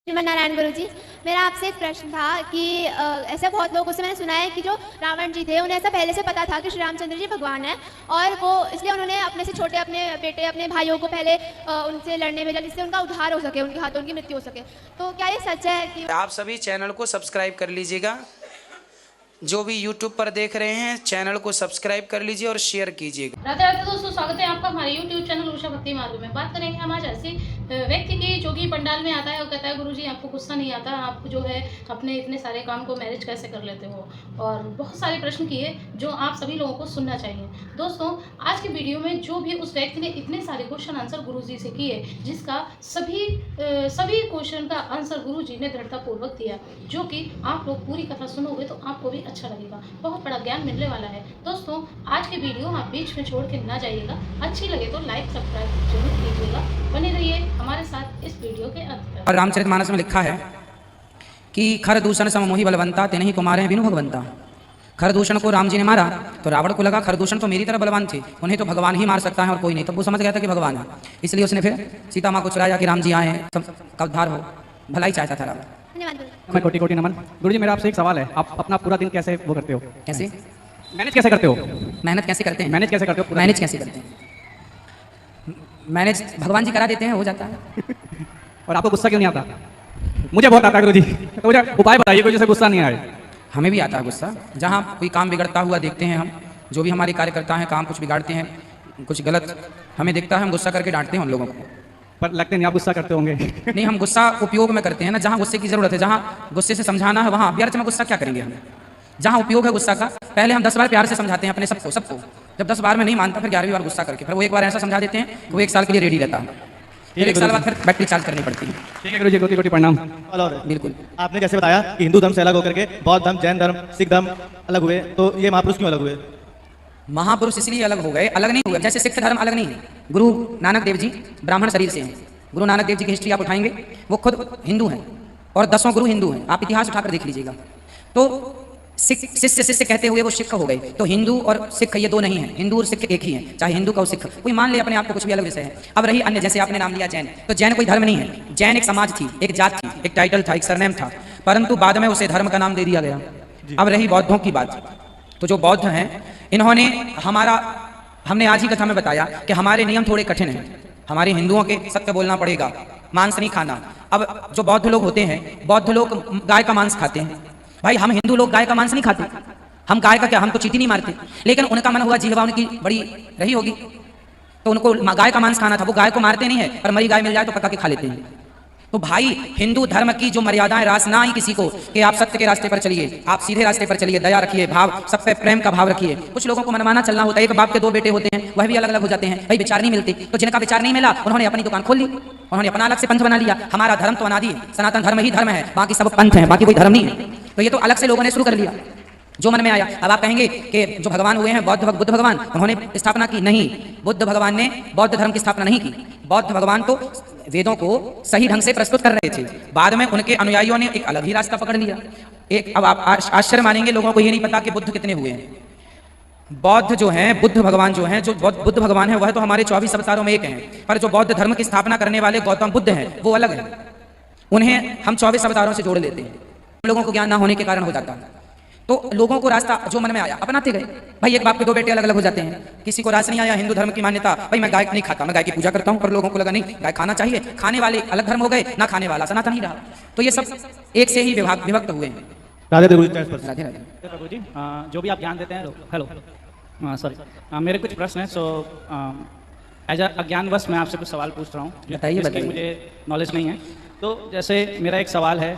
श्रीमन नारायण गुरु जी, मेरा आपसे एक प्रश्न था कि ऐसे बहुत लोगों से मैंने सुना है कि जो रावण जी थे उन्हें ऐसा पहले से पता था कि श्री रामचंद्र जी भगवान है और वो इसलिए उन्होंने अपने से छोटे अपने बेटे अपने भाइयों को पहले उनसे लड़ने भेजा जिससे उनका उद्धार हो सके, उनके हाथों उनकी मृत्यु हो सके। तो क्या ये सच है कि आप सभी चैनल को सब्सक्राइब कर लीजिएगा। जो भी YouTube पर देख रहे हैं चैनल को सब्सक्राइब कर लीजिए और शेयर कीजिएगा। राधे राधे दोस्तों, स्वागत है आपका हमारे YouTube चैनल उषा भक्ति मार्ग में। बात करेंगे हम आज ऐसे व्यक्ति की जो कि पंडाल में आता है और कहता है गुरुजी आपको गुस्सा नहीं आता, आप जो है अपने इतने सारे काम को मैनेज कैसे कर लेते हो, और बहुत सारे प्रश्न किए जो आप सभी लोगों को सुनना चाहिए। दोस्तों आज की वीडियो में जो भी उस व्यक्ति ने इतने सारे क्वेश्चन आंसर गुरुजी से किए, जिसका सभी क्वेश्चन का आंसर गुरुजी ने दृढ़तापूर्वक दिया, जो कि आप लोग पूरी कथा सुनोगे तो आपको भी अच्छा लगेगा, बहुत बड़ा ज्ञान मिलने वाला है। दोस्तों आज की वीडियो आप बीच में छोड़ के ना जाइएगा, अच्छी लगे तो लाइक सब्सक्राइब जरूर कीजिएगा। बने रहिए हमारे साथ इस वीडियो के अंत तक। और रामचरितमानस में लिखा है कि खर दूषण सम मोहि बलवंता तेनहि कुमारे बिनु भगवंता। खरदूषण को राम जी ने मारा तो रावण को लगा खरदूषण तो मेरी तरह बलवान थे, उन्हें तो भगवान ही मार सकता है और कोई नहीं। तब वो समझ गया था कि भगवान है, इसलिए उसने फिर सीता माँ को चुराया कि राम जी आए हैं, सबका उद्धार हो, भलाई चाहता था रावण। मैं कोटि कोटि नमन। गुरुजी मेरा आपसे एक सवाल है, आप अपना पूरा दिन कैसे वो करते हो? कैसे मैनेज कैसे करते हो? मेहनत कैसे करते हैं? मैनेज कैसे करते हो? मैनेज कैसे करते हैं? मैनेज भगवान जी करा देते हैं, हो जाता है। और आपको गुस्सा क्यों नहीं आता? मुझे बहुत आता है गुरुजी, तो मुझे उपाय बताइए कोई जिससे गुस्सा नहीं आए। हमें भी आता है गुस्सा, जहाँ कोई काम बिगड़ता हुआ देखते हैं हम, जो भी हमारे कार्यकर्ता हैं काम कुछ बिगाड़ते हैं, कुछ गलत हमें दिखता है, हम गुस्सा करके डांटते हैं उन लोगों को। पर लगते नहीं आप गुस्सा करते होंगे। नहीं, हम गुस्सा उपयोग में करते हैं ना, जहाँ गुस्से की जरूरत है, जहाँ गुस्से से समझाना है वहाँ व्यर्थ में गुस्सा क्या करेंगे हम। जहाँ उपयोग है गुस्सा का, पहले हम 10 बार प्यार से समझाते हैं अपने सबको। जब 10 बार में नहीं मानता फिर 11वीं बार गुस्सा करके फिर वो एक बार ऐसा समझा देते हैं कि वो 1 साल के लिए रेडी रहता है, फिर 1 साल बाद फिर बैटरी चार्ज करनी पड़ती है। ठीक है गुरुजी, कोटि कोटि प्रणाम। बिल्कुल। आपने जैसे बताया कि हिंदू धर्म से अलग होकर के बौद्ध धर्म, जैन धर्म, सिख धर्म अलग हुए, तो ये महापुरुष क्यों अलग हुए? महापुरुष इसलिए अलग हो गए, अलग नहीं हुए। जैसे सिख धर्म अलग नहीं है, गुरु नानक देव जी ब्राह्मण शरीर से हैं। गुरु नानक देव जी की हिस्ट्री आप उठाएंगे, वो खुद हिंदू हैं और 10 गुरु हिंदू हैं, आप इतिहास उठाकर देख लीजिएगा। तो शिष्य कहते हुए वो सिख हो गए। तो हिंदू और सिख ये दो नहीं है, हिंदू और सिख एक ही है, चाहे हिंदू का और सिख कोई मान ले अपने आप को कुछ भी अलग विषय है। अब रही अन्य, जैसे आपने नाम लिया जैन, तो जैन कोई धर्म नहीं है, जैन एक समाज थी, एक जात थी, एक टाइटल था, एक सरनेम था, परंतु बाद में उसे धर्म का नाम दे दिया गया। अब रही बौद्धों की बात, तो जो बौद्ध हैं इन्होंने हमने आज ही कथा में बताया कि हमारे नियम थोड़े कठिन हैं। हमारे हिंदुओं के सत्य बोलना पड़ेगा, मांस नहीं खाना। अब जो बौद्ध लोग होते हैं, बौद्ध लोग गाय का मांस खाते हैं। भाई हम हिंदू लोग गाय का मांस नहीं खाते, हम गाय का क्या, हम तो चींटी नहीं मारते, लेकिन उनका मन हुआ, जिहवा उनकी बड़ी रही होगी तो उनको गाय का मांस खाना था। वो गाय को मारते नहीं है, पर मरी गाय मिल जाए तो पका के खा लेते हैं। तो भाई हिंदू धर्म की जो मर्यादाएं, रास ना ही किसी को कि आप सत्य के रास्ते पर चलिए, आप सीधे रास्ते पर चलिए, दया रखिए, भाव सब पे प्रेम का भाव रखिए। कुछ लोगों को मनमाना चलना होता है, एक बाप के 2 बेटे होते हैं, वह भी अलग अलग हो जाते हैं, भाई विचार नहीं मिलते। तो जिनका विचार नहीं मिला उन्होंने अपनी दुकान खोल ली, उन्होंने अपना अलग से पंथ बना लिया। हमारा धर्म तो अनादि है, सनातन धर्म ही धर्म है, बाकी सब पंथ है, बाकी कोई धर्म नहीं है। तो ये तो अलग से लोगों ने शुरू कर लिया जो मन में आया। अब आप कहेंगे कि जो भगवान हुए हैं बुद्ध भगवान, उन्होंने स्थापना की? नहीं, बुद्ध भगवान ने बौद्ध धर्म की स्थापना नहीं की। बौद्ध भगवान तो वेदों को सही ढंग से प्रस्तुत कर रहे थे, बाद में उनके अनुयायियों ने एक अलग ही रास्ता पकड़ लिया। अब आप आश्चर्य मानेंगे, लोगों को ये नहीं पता कि बुद्ध कितने हुए हैं। बौद्ध जो हैं, बुद्ध भगवान जो हैं, जो बुद्ध भगवान है वह तो हमारे 24 अवतारों में एक हैं, पर जो बौद्ध धर्म की स्थापना करने वाले गौतम बुद्ध हैं वो अलग है। उन्हें हम 24 अवतारों से जोड़ लेते हैं, लोगों को ज्ञान ना होने के कारण हो जाता है। तो लोगों को रास्ता जो मन में आया अपनाते गए। भाई एक बाप के 2 बेटे अलग अलग हो जाते हैं, किसी को रास नहीं आया हिंदू धर्म की मान्यता, भाई मैं गाय नहीं खाता, मैं गाय की पूजा करता हूँ, पर लोगों को लगा नहीं गाय खाना चाहिए, खाने वाले अलग धर्म हो गए, ना खाने वाला सनातन ही रहा। तो ये सब एक से ही विभक्त हुए हैं। राधे राधे राधे। प्रभु जी जो भी आप ज्ञान देते हैं, हेलो सॉरी, मेरे कुछ प्रश्न हैं। सो एज अज्ञानवश मैं आपसे कुछ सवाल पूछ रहा हूँ, बताइए। मुझे नॉलेज नहीं है। तो जैसे मेरा एक सवाल है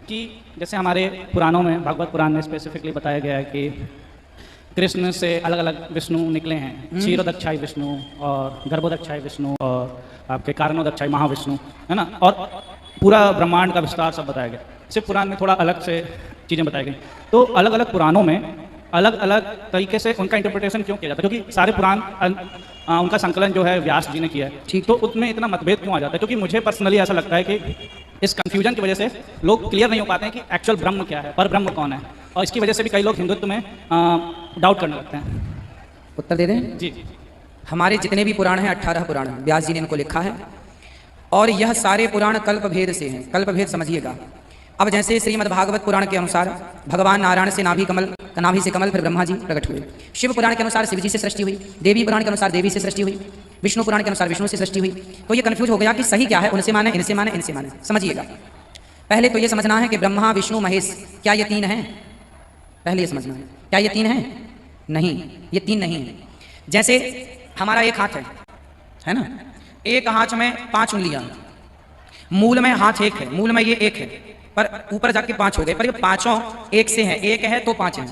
कि जैसे हमारे पुराणों में, भागवत पुराण में स्पेसिफिकली बताया गया है कि कृष्ण से अलग अलग विष्णु निकले हैं, क्षीरोदक्षाई विष्णु और गर्भोदक्षाई विष्णु और आपके कारणोदक्षाई महाविष्णु, है ना, और पूरा ब्रह्मांड का विस्तार सब बताया गया। सिर्फ पुराण में थोड़ा अलग से चीज़ें बताई गई। तो अलग अलग पुराणों में अलग अलग तरीके से उनका इंटरप्रिटेशन क्यों किया जाता है? क्योंकि सारे पुराण उनका संकलन जो है व्यास जी ने किया है, ठीक, तो उसमें इतना मतभेद क्यों आ जाता है? क्योंकि मुझे पर्सनली ऐसा लगता है कि इस कंफ्यूजन की वजह से लोग क्लियर नहीं हो पाते हैं कि एक्चुअल ब्रह्म क्या है, पर ब्रह्म कौन है, और इसकी वजह से भी कई लोग हिंदुत्व में डाउट करने लगते हैं। उत्तर दे दें? जी। हमारे जितने भी पुराण हैं 18 पुराण व्यास जी ने इनको लिखा है, और यह सारे पुराण कल्प भेद से हैं। कल्प भेद समझिएगा। अब जैसे श्रीमद् भागवत पुराण के अनुसार भगवान नारायण से नाभि से कमल, फिर ब्रह्मा जी प्रकट हुए। शिव पुराण के अनुसार शिव जी से सृष्टि हुई। देवी पुराण के अनुसार देवी से सृष्टि हुई। विष्णु पुराण के अनुसार विष्णु से सृष्टि हुई। तो ये कंफ्यूज हो गया कि सही क्या है, उनसे माने, इनसे माने, इनसे माने। समझिएगा, पहले तो ये समझना है कि ब्रह्मा विष्णु महेश क्या ये तीन हैं? पहले ये समझना है, क्या ये तीन हैं? नहीं, ये तीन नहीं है। जैसे हमारा एक हाथ है ना, एक हाथ में 5 उंगलियां, मूल में हाथ एक है, मूल में ये एक है, पर ऊपर जाके 5 हो गए, पर ये पांचों एक से हैं, एक है तो 5 हैं।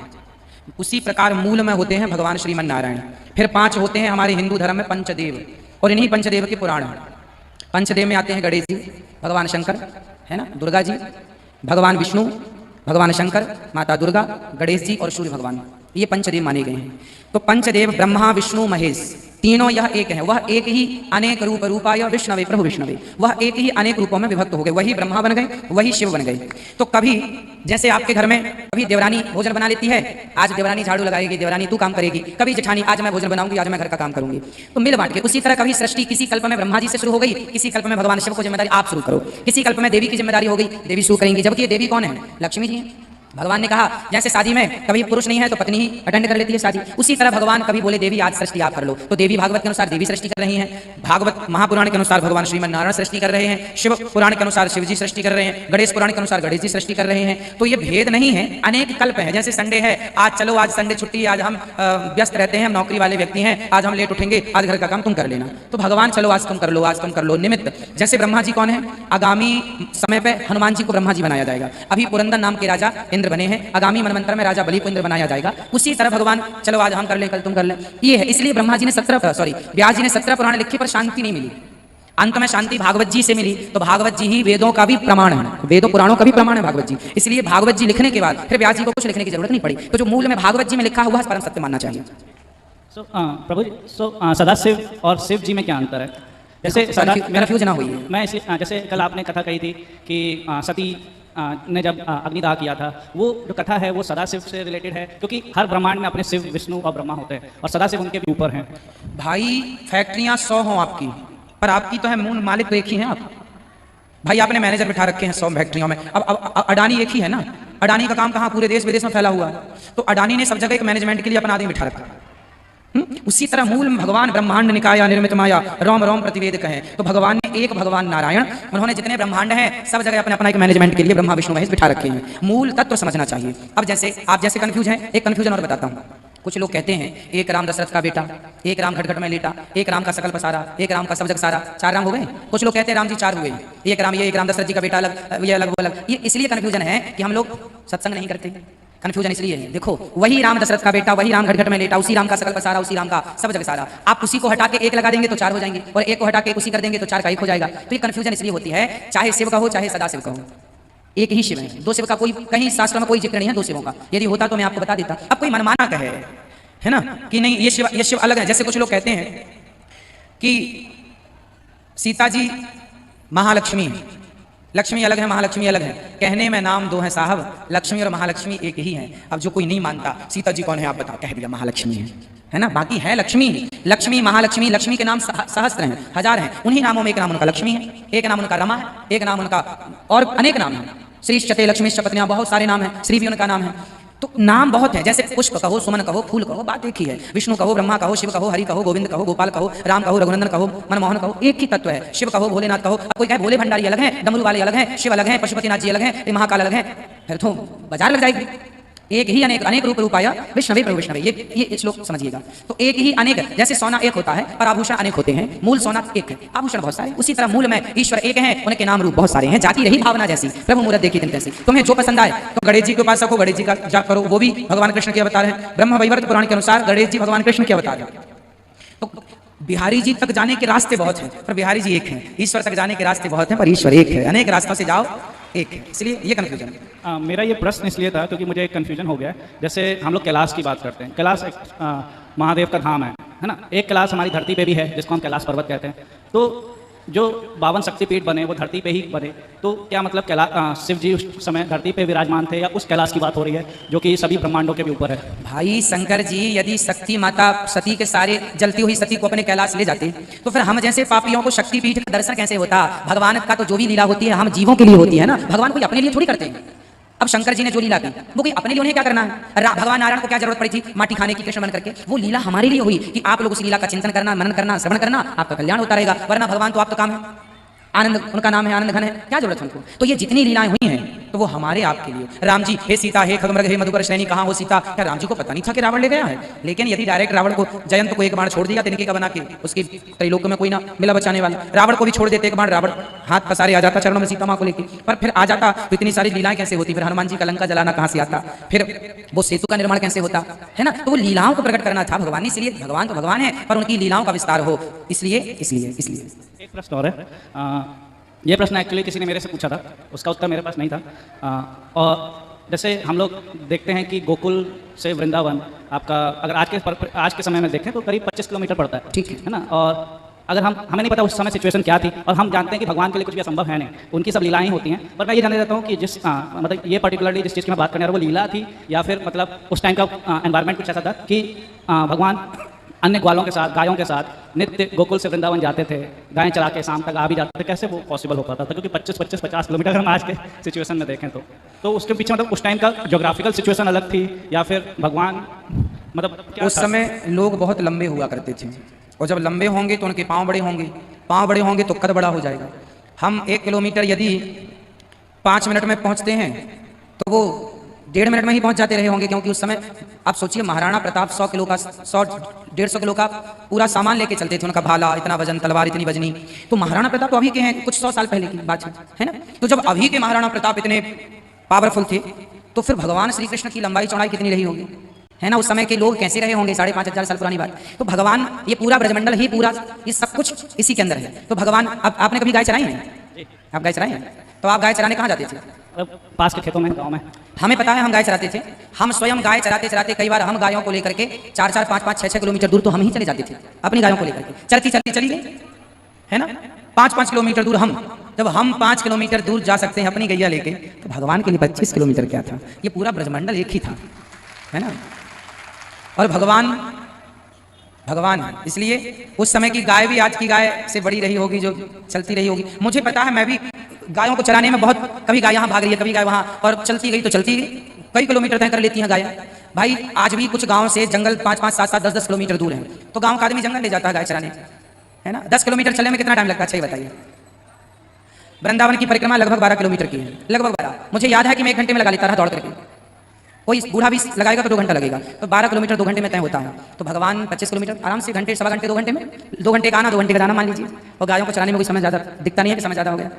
उसी प्रकार मूल में होते हैं भगवान श्रीमन नारायण, फिर 5 होते हैं हमारे हिंदू धर्म में पंचदेव, और इन्हीं पंचदेव के पुराण हैं। पंचदेव में आते हैं गणेश जी, भगवान शंकर है ना, दुर्गा जी, भगवान विष्णु, भगवान शंकर, माता दुर्गा, गणेश जी और सूर्य भगवान, ये पंचदेव माने गए हैं। तो पंचदेव ब्रह्मा विष्णु महेश तीनों यह एक है। वह एक ही अनेक रूप रूपाय विष्णवे प्रभु विष्णवे, वह एक ही अनेक रूपों में विभक्त हो गए। वही ब्रह्मा बन गए, वही शिव बन गए। तो कभी जैसे आपके घर में कभी देवरानी भोजन बना लेती है, आज देवरानी झाड़ू लगाएगी, देवरानी तू काम करेगी, कभी जेठानी आज मैं भोजन बनाऊंगी, आज मैं घर का काम करूंगी, तो मिल बांट के। उसी तरह कभी सृष्टि किसी कल्प में ब्रह्मा जी से शुरू हो गई, किसी कल्प में भगवान शिव को जिम्मेदारी आप शुरू करो, किसी कल्प में देवी की जिम्मेदारी हो गई, देवी शुरू करेंगी। जबकि ये देवी कौन है? लक्ष्मी जी हैं। भगवान ने कहा जैसे शादी में कभी पुरुष नहीं है तो पत्नी ही अटेंड कर लेती है शादी, उसी तरह भगवान कभी बोले देवी आज सृष्टि आप कर लो, तो देवी भागवत के अनुसार देवी सृष्टि कर रही हैं, भागवत महापुराण के अनुसार भगवान श्रीमन नारायण सृष्टि कर रहे हैं, शिव पुराण के अनुसार शिव जी सृष्टि कर रहे हैं, गणेश पुराण के अनुसार गणेश जी सृष्टि कर रहे हैं। तो ये भेद नहीं है, अनेक कल्प है। जैसे संडे है, आज चलो आज संडे छुट्टी, आज हम व्यस्त रहते हैं, हम नौकरी वाले व्यक्ति हैं, आज हम लेट उठेंगे, आज घर का काम तुम कर लेना, तो भगवान चलो आज तुम कर लो, आज तुम कर लो, निमित्त। जैसे ब्रह्मा जी कौन है? आगामी समय पे हनुमान जी को ब्रह्मा जी बनाया जाएगा। अभी पुरंदर नाम के राजा इंद्र बने हैं, आगामी मनवंतर में राजा बलि को इंद्र बनाया जाएगा। उसी तरह भगवान चलो आज हम कर लें, कल तुम कर लें, ये है। इसलिए ब्रह्मा जी ने व्यास जी ने 17 पुराण लिखे, पर शांति नहीं मिली। अंत में शांति भागवत जी से मिली। तो भागवत जी ही वेदों का भी प्रमाण है, वेदों पुराणों का भी प्रमाण है भागवत जी। इसलिए भागवत जी लिखने के बाद फिर व्यास जी को कुछ लिखने की जरूरत नहीं पड़ी। तो जो मूल में भागवत जी में लिखा हुआ है परम सत्य मानना चाहिए। प्रभु जी, सदाशिव और शिव जी में क्या अंतर है? जैसे कन्फ्यूज ना हुई है। मैं जैसे कल आपने कथा कही थी कि सती ने जब अग्निदाह किया था, वो जो कथा है वो सदाशिव से रिलेटेड है, क्योंकि हर ब्रह्मांड में अपने शिव विष्णु और ब्रह्मा होते हैं और सदाशिव उनके भी ऊपर हैं। भाई फैक्ट्रियां 100 हों आपकी, पर आपकी तो है मूल मालिक तो एक ही है आप। भाई आपने मैनेजर बिठा रखे हैं 100 फैक्ट्रियों में। अब अडानी एक ही है ना, अडानी का काम कहाँ पूरे देश विदेश में फैला हुआ है, तो अडानी ने सब जगह एक मैनेजमेंट के लिए अपना आदमी बिठा रखा है। उसी तरह मूल भगवान ब्रह्मांड निकाया निर्मित माया रोम रोम प्रतिवेद कहे, तो भगवान ने एक भगवान नारायण, उन्होंने जितने ब्रह्मांड हैं सब जगह अपने अपना एक मैनेजमेंट के लिए ब्रह्मा विष्णु महेश बिठा रखे हैं। मूल तत्व समझना चाहिए। अब जैसे आप जैसे कंफ्यूज हैं, एक कंफ्यूजन और बताता हूँ। कुछ लोग कहते हैं एक राम दशरथ का बेटा, एक राम घट घट में लेटा, एक राम का सकल पसारा, एक राम का सब जग सारा, 4 राम हो गए। कुछ लोग कहते हैं राम जी 4 हुए, एक राम ये, एक राम दशरथ जी का बेटा अलग, ये अलग वो अलग। ये इसलिए कंफ्यूजन है कि हम लोग सत्संग नहीं करते। कंफ्यूजन इसलिए है, देखो वही राम दशरथ का बेटा, वही राम घट घट में लेटा, उसी राम का सकल पसारा, उसी राम का सब जग सारा। आप उसी को हटा के एक लगा देंगे तो 4 हो जाएंगे, और एक को हटा के उसी कर देंगे तो 4 का 1 हो जाएगा। तो ये कंफ्यूजन इसलिए होती है, चाहे शिव का हो चाहे सदाशिव का हो, एक ही शिव है। 2 शिव का कोई कहीं शास्त्र में कोई जिक्र नहीं है 2 शिवों का। यदि होता तो मैं आपको बता देता। अब कोई मनमाना कहे है ना कि नहीं ये शिव अलग है। जैसे कुछ लोग कहते हैं कि सीता जी महालक्ष्मी, लक्ष्मी अलग है महालक्ष्मी अलग है। कहने में नाम 2 हैं साहब, लक्ष्मी और महालक्ष्मी एक ही हैं। अब जो कोई नहीं मानता सीता जी कौन है आप बताओ, कह दिया महालक्ष्मी है ना, बाकी है लक्ष्मी। लक्ष्मी महालक्ष्मी, लक्ष्मी के नाम सहस्त्र हैं, 1000 हैं। उन्हीं नामों में एक नाम उनका लक्ष्मी है, एक नाम उनका रमा है, एक नाम उनका और अनेक नाम है। श्री चते लक्ष्मी पत्नियां, बहुत सारे नाम हैं। श्री भी उनका नाम है। तो नाम बहुत है। जैसे पुष्प कहो, सुमन कहो, फूल कहो, बात एक ही है। विष्णु कहो, ब्रह्मा कहो, शिव कहो, हरि कहो, गोविंद कहो, गोपाल कहो, राम कहो, रघुनंदन कहो, मनमोहन कहो, एक ही तत्व है। शिव कहो, भोलेनाथ कहो। अब कोई कहे भोले भंडारी अलग है, डमरू वाले अलग हैं, शिव अलग है, पशुपतिनाथ जी अलग है, महाकाल अलग है, फिर तो बाजार लग जाएगी। एक ही अनेक, अनेक रूप रूपाया विष्णवे प्रभु विष्णवे, ये श्लोक समझिएगा। तो एक ही अनेक, जैसे सोना एक होता है पर आभूषण अनेक होते हैं, मूल सोना एक है, आभूषण बहुत सारे। उसी तरह मूल में ईश्वर एक है, उनके नाम रूप बहुत सारे हैं। जाती रही भावना जैसी, प्रभु मूरत देखी दिन तैसी। तुम्हें जो पसंद आए तो गणेश जी के उपासक हो, गणेश जी का जाप करो, वो भी भगवान कृष्ण के अवतार है। ब्रह्म वैवर्त पुराण के अनुसार गणेश जी भगवान कृष्ण के अवतार है। तो बिहारी जी तक जाने के रास्ते बहुत हैं, पर बिहारी जी एक हैं। ईश्वर तक जाने के रास्ते बहुत हैं, पर ईश्वर एक है। अनेक रास्तों से जाओ, एक है। इसलिए ये कंफ्यूजन है। मेरा ये प्रश्न इसलिए था क्योंकि मुझे एक कंफ्यूजन हो गया। जैसे हम लोग कैलाश की बात करते हैं, कैलाश एक महादेव का धाम है ना। एक कैलाश हमारी धरती पे भी है जिसको हम कैलाश पर्वत कहते हैं। तो जो 52 शक्तिपीठ बने वो धरती पे ही बने, तो क्या मतलब शिव जी उस समय धरती पे विराजमान थे या उस कैलाश की बात हो रही है जो कि सभी ब्रह्मांडों के भी ऊपर है? भाई शंकर जी यदि शक्ति माता सती के सारे जलती हुई सती को अपने कैलाश ले जाते तो फिर हम जैसे पापियों को शक्तिपीठ का दर्शन कैसे होता? भगवान का तो जो भी लीला होती है हम जीवों के लिए होती है ना, भगवान कोई अपने लिए थोड़ी करते हैं। अब शंकर जी ने जो लीला की वो कोई अपने लिए उन्हें क्या करना है? भगवान नारायण को क्या जरूरत पड़ी थी माटी खाने की कृष्ण बन करके? वो लीला हमारे लिए हुई कि आप लोग उस लीला का चिंतन करना, मनन करना, श्रवण करना, आपका कल्याण होता रहेगा। वरना भगवान तो आप तो काम है, आनंद उनका नाम है, आनंद घन है, क्या जरूरत है उनको? तो ये जितनी लीलाएं हुई हैं तो वो हमारे आपके लिए। राम जी हे सीता हे खगमृग हे मधुकर श्रेणी कहाँ हो सीता, क्या राम जी को पता नहीं था कि रावण ले गया है? लेकिन यदि डायरेक्ट रावण को जयंत को एक बाण छोड़ दिया तिनके का बना के, उसकी त्रैलोक में कोई ना मिला बचाने वाला, रावण को भी छोड़ देते एक बाण, रावण हाथ पसारे आ जाता चरणों में सीता माँ को लेकर, पर फिर आ जाता तो इतनी सारी लीलाएं कैसे होती? फिर हनुमान जी का लंका जलाना कहाँ से आता? फिर वो सेतु का निर्माण कैसे होता है ना? तो वो लीलाओं को प्रकट करना था भगवान, इसलिए भगवान तो भगवान है पर उनकी लीलाओं का विस्तार हो, इसलिए इसलिए इसलिए एक प्रश्न और है। ये प्रश्न एक्चुअली किसी ने मेरे से पूछा था, उसका उत्तर मेरे पास नहीं था। और जैसे हम लोग देखते हैं कि गोकुल से वृंदावन आपका अगर आज के समय में देखें तो करीब 25 किलोमीटर पड़ता है, ठीक है ना? और अगर हमें नहीं पता उस समय सिचुएशन क्या थी, और हम जानते हैं कि भगवान के लिए कुछ भी असंभव है नहीं, उनकी सब लीलाएं होती हैं। पर मैं ये जानना चाहता हूँ कि मतलब ये पर्टिकुलरली जिस चीज़ की मैं बात करने आ रहा हूँ वो लीला थी या फिर मतलब उस टाइम का एनवायरनमेंट कुछ ऐसा था कि भगवान अन्य ग्वालों के साथ, गायों के साथ नित्य गोकुल से वृंदावन जाते थे, गायें चरा के शाम तक आ भी जाते थे? कैसे वो पॉसिबल हो पाता था? क्योंकि 25-50 किलोमीटर अगर हम आज के सिचुएशन में देखें तो उसके पीछे मतलब उस टाइम का ज्योग्राफिकल सिचुएशन अलग थी या फिर भगवान मतलब क्या उस समय लोग बहुत लंबे हुआ करते थे, और जब लंबे होंगे तो उनके पाँव बड़े होंगे, पाँव बड़े होंगे तो कद बड़ा हो जाएगा। हम 1 किलोमीटर यदि 5 मिनट में पहुँचते हैं तो वो 1.5 मिनट में ही पहुंच जाते रहे होंगे, क्योंकि उस समय आप सोचिए महाराणा प्रताप 100 किलो का 100-150 किलो का पूरा सामान लेके चलते थे, उनका भाला इतना वजन, तलवार इतनी वजनी। तो महाराणा प्रताप तो अभी के हैं, कुछ 100 साल पहले की बात है ना? तो जब अभी के महाराणा प्रताप इतने पावरफुल थे तो फिर भगवान श्री कृष्ण की लंबाई चौड़ाई कितनी रही होगी, है ना? उस समय के लोग कैसे रहे होंगे? 5,500 साल पुरानी बात। तो भगवान ये पूरा ब्रजमंडल ही पूरा ये सब कुछ इसी के अंदर है। तो भगवान अब आपने कभी गाय चराई है? आप गाय चराई हैं? तो आप गाय चराने कहाँ जाते थे? पास के खेतों में, गाँव में। हमें पता है हम गाय चराते थे, हम स्वयं गाय चराते चराते कई बार हम गायों को लेकर के 4-4, 5-5, 6-6 किलोमीटर दूर तो हम ही चले जाते थे अपनी गायों को लेकर के, चलती चलती चली गई, है ना? 5-5 किलोमीटर दूर जब हम 5 किलोमीटर दूर जा सकते हैं अपनी गैया लेके, तो भगवान के लिए 25 किलोमीटर क्या था? ये पूरा ब्रजमंडल एक ही था, है ना? और भगवान इसलिए उस समय की गाय भी आज की गाय से बड़ी रही होगी, जो चलती रही होगी। मुझे पता है, मैं भी गायों को चराने में बहुत, कभी गाय यहाँ भाग रही है, कभी गाय वहाँ, और चलती गई तो चलती गई, कई किलोमीटर तय कर लेती हैं गाय। भाई आज भी कुछ गांव से जंगल 5-5, 7-7, 10-10 किलोमीटर दूर है, तो गांव का आदमी जंगल ले जाता है गाय चराने, है ना? 10 किलोमीटर चलने में कितना टाइम लगता है? अच्छा बताइए। वृंदावन की परिक्रमा लगभग 12 किलोमीटर की है, लगभग 12। मुझे याद है कि मैं 1 घंटे में लगा लेता रहा दौड़ करके, कोई बूढ़ा भी लगाएगा तो 2 घंटा लगेगा, तो 12 किलोमीटर 2 घंटे में तय होता है। तो भगवान 25 किलोमीटर आराम से घंटे, सवा घंटे, 2 घंटे में, 2 घंटे का आना, 2 घंटे का जाना मान लीजिए। और गायों को चलाने में कोई समय ज़्यादा दिखता नहीं है कि समय ज़्यादा हो गया।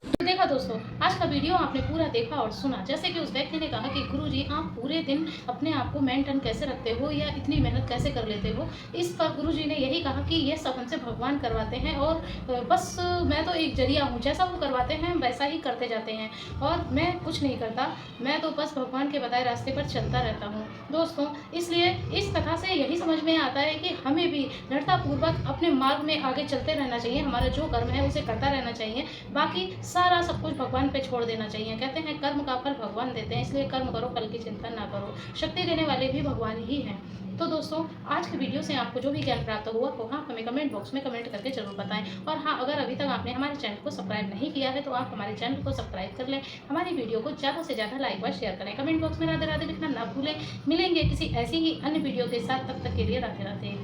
तो देखा दोस्तों, आज का वीडियो आपने पूरा देखा और सुना। जैसे कि उस व्यक्ति ने कहा कि गुरुजी आप पूरे दिन अपने आप को मेंटेन कैसे रखते हो या इतनी मेहनत कैसे कर लेते हो, इस पर गुरुजी ने यही कहा कि ये सब हमसे भगवान करवाते हैं और बस मैं तो एक जरिया हूँ, जैसा वो करवाते हैं वैसा ही करते जाते हैं और मैं कुछ नहीं करता, मैं तो बस भगवान के बताए रास्ते पर चलता रहता हूँ। दोस्तों इसलिए इस कथा से यही समझ में आता है कि हमें भी दृढ़तापूर्वक अपने मार्ग में आगे चलते रहना चाहिए, हमारा जो कर्म है उसे करता रहना चाहिए, बाकी सारा सब कुछ भगवान पे छोड़ देना चाहिए। कहते हैं कर्म का फल भगवान देते हैं, इसलिए कर्म करो, फल की चिंता ना करो, शक्ति देने वाले भी भगवान ही हैं। तो दोस्तों आज की वीडियो से आपको जो भी ज्ञान प्राप्त हुआ तो आप हमें कमेंट बॉक्स में कमेंट करके जरूर बताएं। और हाँ, अगर अभी तक आपने हमारे चैनल को सब्सक्राइब नहीं किया है तो आप हमारे चैनल को सब्सक्राइब कर लें, हमारी वीडियो को ज़्यादा से ज़्यादा लाइक व शेयर करें, कमेंट बॉक्स में राधे राधे लिखना ना भूलें। मिलेंगे किसी ऐसी ही अन्य वीडियो के साथ, तब तक के लिए राधे राधे।